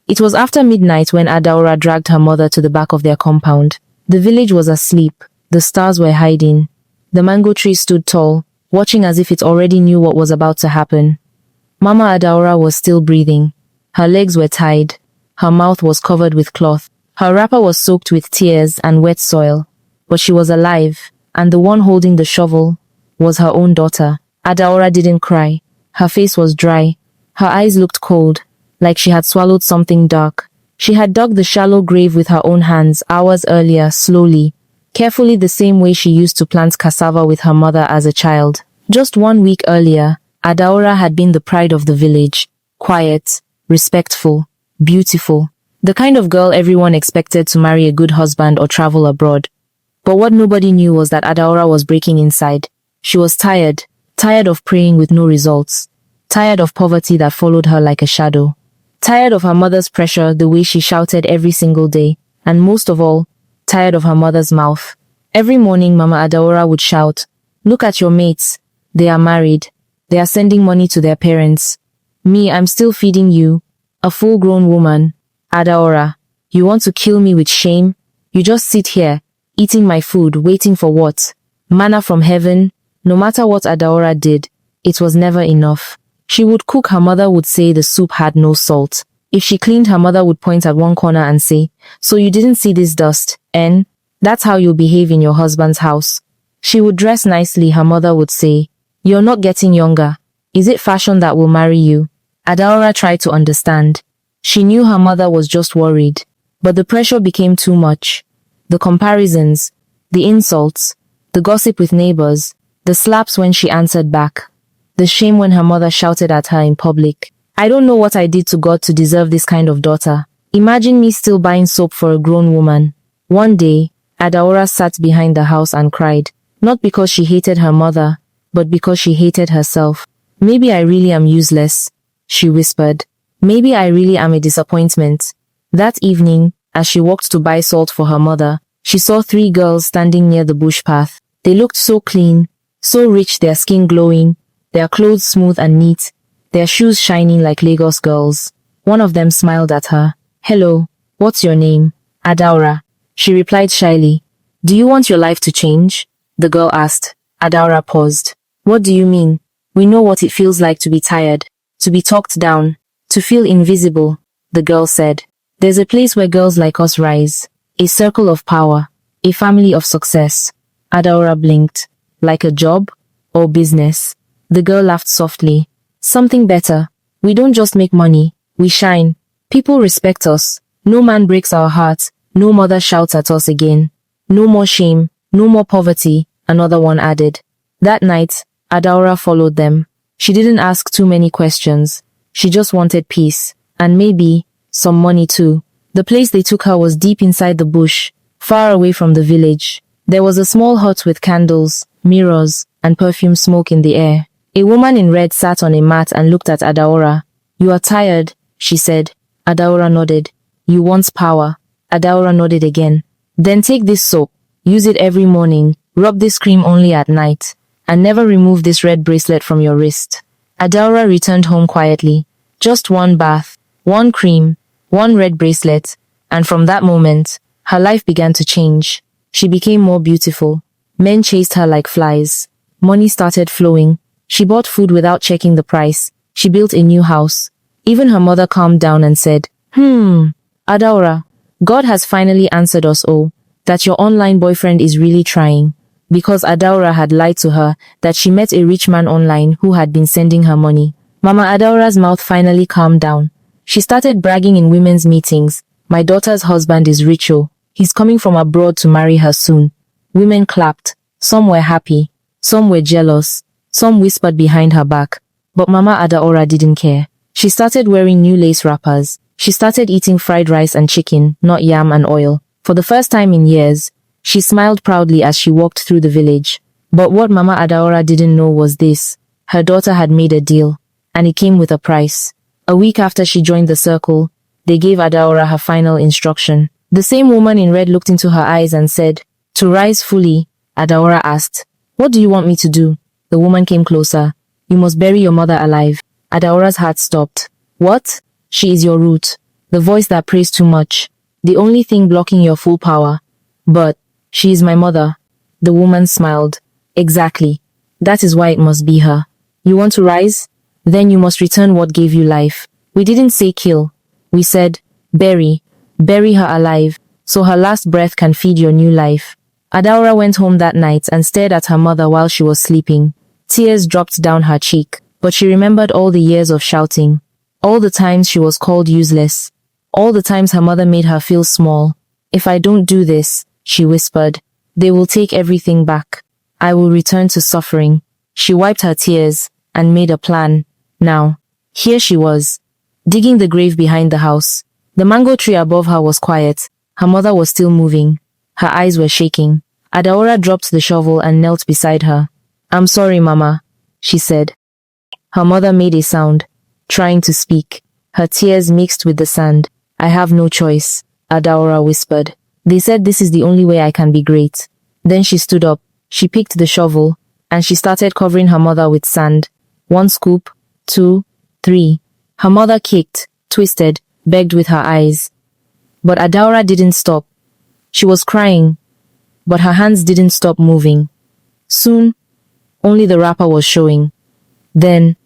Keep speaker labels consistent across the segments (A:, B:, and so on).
A: It was after midnight when Adaora dragged her mother to the back of their compound. The village was asleep. The stars were hiding. The mango tree stood tall, watching as if it already knew what was about to happen. Mama Adaora was still breathing. Her legs were tied. Her mouth was covered with cloth. Her wrapper was soaked with tears and wet soil. But she was alive, and the one holding the shovel was her own daughter. Adaora didn't cry. Her face was dry. Her eyes looked cold, like she had swallowed something dark. She had dug the shallow grave with her own hands hours earlier, slowly, carefully, the same way she used to plant cassava with her mother as a child. Just 1 week earlier, Adaora had been the pride of the village. Quiet, respectful, beautiful. The kind of girl everyone expected to marry a good husband or travel abroad. But what nobody knew was that Adaora was breaking inside. She was tired of praying with no results. Tired of poverty that followed her like a shadow. Tired of her mother's pressure, the way she shouted every single day. And most of all, tired of her mother's mouth. Every morning Mama Adaora would shout, "Look at your mates. They are married. They are sending money to their parents. Me, I'm still feeding you. A full-grown woman. Adaora, you want to kill me with shame? You just sit here, eating my food, waiting for what? Manna from heaven?" No matter what Adaora did, it was never enough. She would cook, her mother would say the soup had no salt. If she cleaned, her mother would point at one corner and say, "So you didn't see this dust, eh? That's how you'll behave in your husband's house." She would dress nicely, her mother would say, "You're not getting younger. Is it fashion that will marry you?" Adaora tried to understand. She knew her mother was just worried, but the pressure became too much. The comparisons, the insults, the gossip with neighbors, the slaps when she answered back, the shame when her mother shouted at her in public. "I don't know what I did to God to deserve this kind of daughter. Imagine me still buying soap for a grown woman." One day, Adaora sat behind the house and cried, not because she hated her mother, but because she hated herself. "Maybe I really am useless," she whispered. "Maybe I really am a disappointment." That evening, as she walked to buy salt for her mother, she saw 3 girls standing near the bush path. They looked so clean, so rich, their skin glowing, their clothes smooth and neat, their shoes shining like Lagos girls. One of them smiled at her. "Hello, what's your name?" "Adaora," she replied shyly. "Do you want your life to change?" the girl asked. Adaora paused. "What do you mean?" "We know what it feels like to be tired, to be talked down, to feel invisible," the girl said. "There's a place where girls like us rise. A circle of power. A family of success." Adaora blinked. "Like a job? Or business?" The girl laughed softly. "Something better. We don't just make money. We shine. People respect us. No man breaks our heart. No mother shouts at us again. No more shame. No more poverty," another one added. That night, Adaora followed them. She didn't ask too many questions. She just wanted peace. And maybe some money too. The place they took her was deep inside the bush, far away from the village. There was a small hut with candles, mirrors, and perfume smoke in the air. A woman in red sat on a mat and looked at Adaora. "You are tired," she said. Adaora nodded. "You want power." Adaora nodded again. "Then take this soap. Use it every morning. Rub this cream only at night. And never remove this red bracelet from your wrist." Adaora returned home quietly. Just 1 bath, 1 cream, 1 red bracelet, and from that moment, her life began to change. She became more beautiful. Men chased her like flies. Money started flowing. She bought food without checking the price. She built a new house. Even her mother calmed down and said, Adaora, God has finally answered us all, that your online boyfriend is really trying." Because Adaora had lied to her that she met a rich man online who had been sending her money. Mama Adaora's mouth finally calmed down. She started bragging in women's meetings. "My daughter's husband is rich, oh. He's coming from abroad to marry her soon." Women clapped. Some were happy. Some were jealous. Some whispered behind her back. But Mama Adaora didn't care. She started wearing new lace wrappers. She started eating fried rice and chicken, not yam and oil. For the first time in years, she smiled proudly as she walked through the village. But what Mama Adaora didn't know was this. Her daughter had made a deal, and it came with a price. A week after she joined the circle, they gave Adaora her final instruction. The same woman in red looked into her eyes and said, "To rise fully," Adaora asked, "What do you want me to do?" The woman came closer. "You must bury your mother alive." Adaora's heart stopped. "What?" "She is your root." the voice that prays too much, the only thing blocking your full power. But she is my mother. The woman smiled. Exactly. That is why it must be her. You want to rise? Then you must return what gave you life. We didn't say kill. We said, bury. Bury her alive, so her last breath can feed your new life. Adaora went home that night and stared at her mother while she was sleeping. Tears dropped down her cheek, but she remembered all the years of shouting. All the times she was called useless. All the times her mother made her feel small. If I don't do this, she whispered, they will take everything back. I will return to suffering. She wiped her tears and made a plan. Now, here she was, digging the grave behind the house. The mango tree above her was quiet. Her mother was still moving. Her eyes were shaking. Adaora dropped the shovel and knelt beside her. I'm sorry, Mama, she said. Her mother made a sound, trying to speak. Her tears mixed with the sand. I have no choice, Adaora whispered. They said this is the only way I can be great. Then she stood up. She picked the shovel, and she started covering her mother with sand. 1 scoop, 2, 3. Her mother kicked, twisted, begged with her eyes. But Adaora didn't stop. She was crying, but her hands didn't stop moving. Soon, only the wrapper was showing. Then,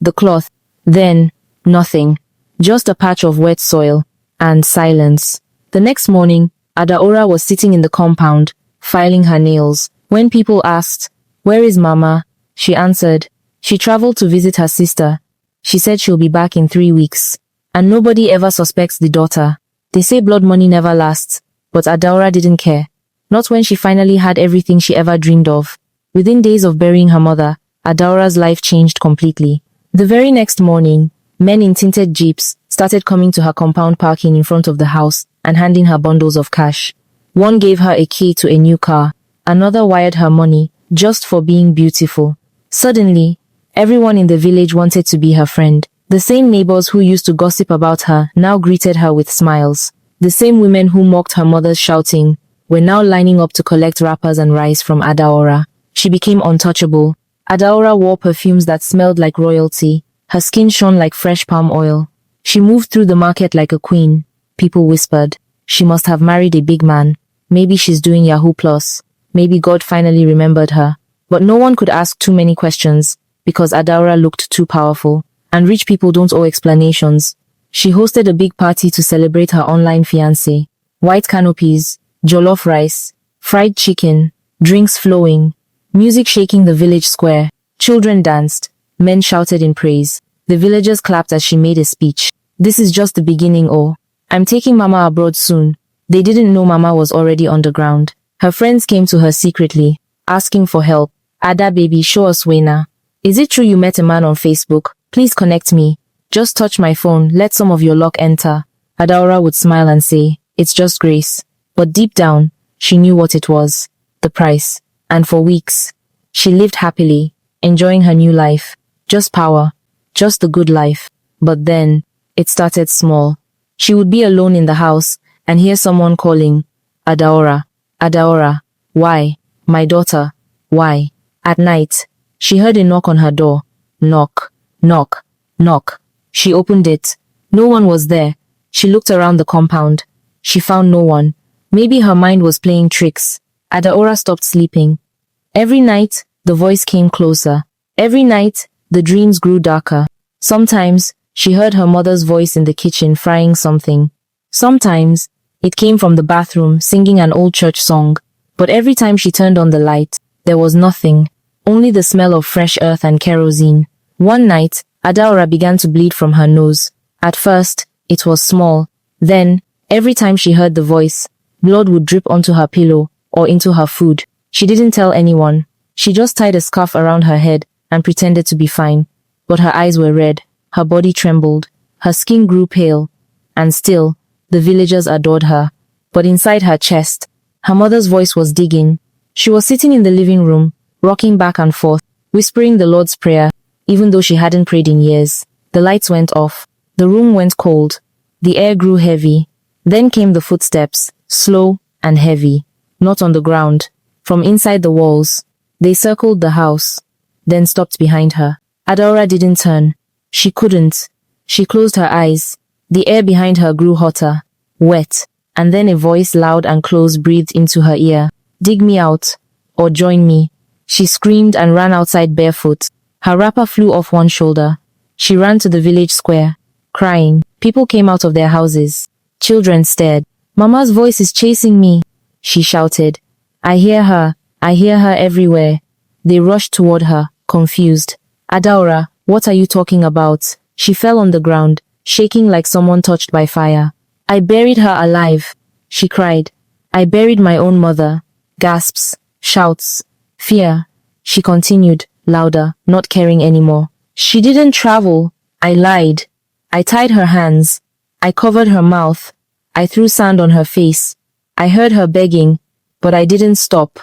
A: the cloth. Then, nothing. Just a patch of wet soil, and silence. The next morning, Adaora was sitting in the compound, filing her nails. When people asked, where is Mama? She answered, she traveled to visit her sister. She said she'll be back in 3 weeks. And nobody ever suspects the daughter. They say blood money never lasts, but Adaora didn't care. Not when she finally had everything she ever dreamed of. Within days of burying her mother, Adaora's life changed completely. The very next morning, men in tinted jeeps started coming to her compound, parking in front of the house and handing her bundles of cash. One gave her a key to a new car. Another wired her money just for being beautiful. Suddenly, everyone in the village wanted to be her friend. The same neighbors who used to gossip about her now greeted her with smiles. The same women who mocked her mother's shouting were now lining up to collect wrappers and rice from Adaora. She became untouchable. Adaora wore perfumes that smelled like royalty. Her skin shone like fresh palm oil. She moved through the market like a queen. People whispered, she must have married a big man. Maybe she's doing Yahoo Plus. Maybe God finally remembered her. But no one could ask too many questions because Adaora looked too powerful. And rich people don't owe explanations. She hosted a big party to celebrate her online fiancé. White canopies, jollof rice, fried chicken, drinks flowing, music shaking the village square. Children danced, men shouted in praise. The villagers clapped as she made a speech. This is just the beginning, oh. I'm taking Mama abroad soon. They didn't know Mama was already underground. Her friends came to her secretly, asking for help. Ada baby, show us Wena. Is it true you met a man on Facebook? Please connect me. Just touch my phone, let some of your luck enter. Adaora would smile and say, it's just grace. But deep down, she knew what it was. The price. And for weeks, she lived happily, enjoying her new life. Just power. Just the good life. But then, it started small. She would be alone in the house and hear someone calling, Adaora, Adaora, why? My daughter, why? At night, she heard a knock on her door. Knock. Knock, knock. She opened it. No one was there. She looked around the compound. She found no one. Maybe her mind was playing tricks. Adaora stopped sleeping. Every night, the voice came closer. Every night, the dreams grew darker. Sometimes, she heard her mother's voice in the kitchen frying something. Sometimes, it came from the bathroom singing an old church song. But every time she turned on the light, there was nothing. Only the smell of fresh earth and kerosene. One night, Adaora began to bleed from her nose. At first, it was small. Then, every time she heard the voice, blood would drip onto her pillow or into her food. She didn't tell anyone. She just tied a scarf around her head and pretended to be fine. But her eyes were red, her body trembled, her skin grew pale. And still, the villagers adored her. But inside her chest, her mother's voice was digging. She was sitting in the living room, rocking back and forth, whispering the Lord's Prayer. Even though she hadn't prayed in years. The lights went off. The room went cold. The air grew heavy. Then came the footsteps, slow and heavy. Not on the ground. From inside the walls. They circled the house. Then stopped behind her. Adaora didn't turn. She couldn't. She closed her eyes. The air behind her grew hotter, wet, and then a voice loud and close breathed into her ear. "Dig me out, or join me." She screamed and ran outside barefoot. Her wrapper flew off one shoulder. She ran to the village square, crying. People came out of their houses. Children stared. "Mama's voice is chasing me," she shouted. I hear her everywhere." They rushed toward her, confused. "Adaora, what are you talking about?" She fell on the ground, shaking like someone touched by fire. "I buried her alive," she cried. "I buried my own mother." Gasps, shouts, fear. She continued, louder, not caring anymore. "She didn't travel. I lied. I tied her hands. I covered her mouth. I threw sand on her face. I heard her begging, but I didn't stop.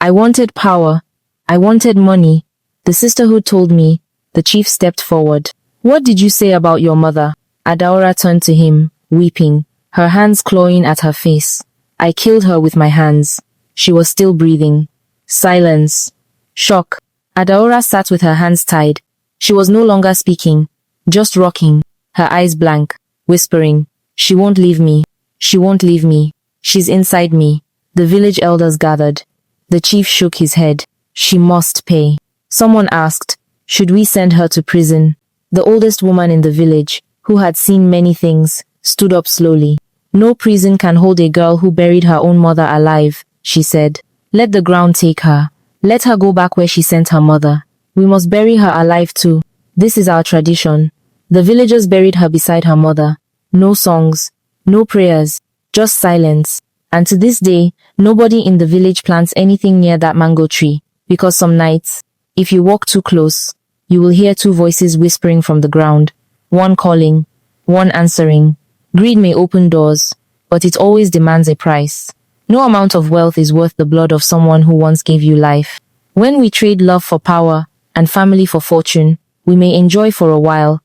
A: I wanted power. I wanted money." The sisterhood told me. The chief stepped forward. "What did you say about your mother?" Adaora turned to him, weeping, her hands clawing at her face. "I killed her with my hands." She was still breathing. Silence. Shock. Adaora sat with her hands tied. She was no longer speaking, just rocking, her eyes blank, whispering, "She won't leave me. She won't leave me. She's inside me." The village elders gathered. The chief shook his head. "She must pay." Someone asked, "Should we send her to prison?" The oldest woman in the village, who had seen many things, stood up slowly. "No prison can hold a girl who buried her own mother alive," she said. "Let the ground take her. Let her go back where she sent her mother. We must bury her alive too. This is our tradition." The villagers buried her beside her mother. No songs, no prayers, just silence. And to this day, nobody in the village plants anything near that mango tree, because some nights, if you walk too close, you will hear two voices whispering from the ground, one calling, one answering. Greed may open doors, but it always demands a price. No amount of wealth is worth the blood of someone who once gave you life. When we trade love for power and family for fortune, we may enjoy for a while,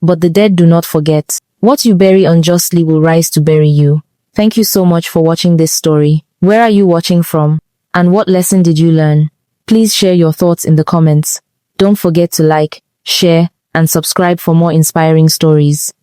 A: but the dead do not forget. What you bury unjustly will rise to bury you. Thank you so much for watching this story. Where are you watching from? And what lesson did you learn? Please share your thoughts in the comments. Don't forget to like, share, and subscribe for more inspiring stories.